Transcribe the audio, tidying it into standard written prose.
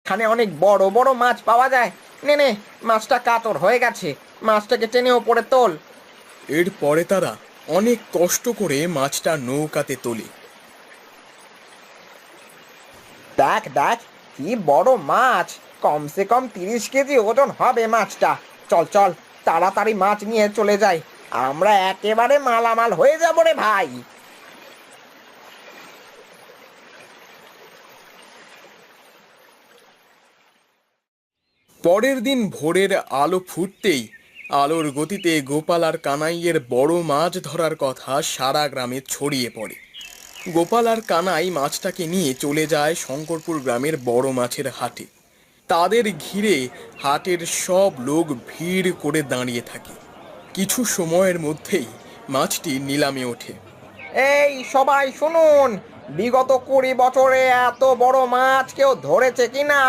এখানে অনেক বড় বড় মাছ পাওয়া যায়। নে নে, মাছটা কাতর হয়ে গেছে, মাছটাকে টেনে ওপরে তোল। এরপরে তারা অনেক কষ্ট করে মাছটা নৌকাতে তোলে। দেখ দেখ, কি বড় মাছ! কমসে কম 30 কেজি ওজন হবে মাছটা। চল চল, তাড়াতাড়ি মাছ নিয়ে চলে যাই, আমরা একেবারে মালামাল হয়ে যাবো রে ভাই। পরের দিন ভোরের আলো ফুটতেই আলোর গতিতে গোপাল আর কানাইয়ের বড় মাছ ধরার কথা সারা গ্রামে ছড়িয়ে পড়ে। গোপাল আর কানাই মাছটাকে নিয়ে চলে যায় শঙ্করপুর গ্রামের বড় মাছের হাটে। তাদের ঘিরে হাটের সব লোক ভিড় করে দাঁড়িয়ে থাকে। কিছু সময়ের মধ্যেই মাছটি নিলামে ওঠে। এই সবাই শুনুন, বিগত 20 বছরে এত বড় মাছ কেউ ধরেছে কিনা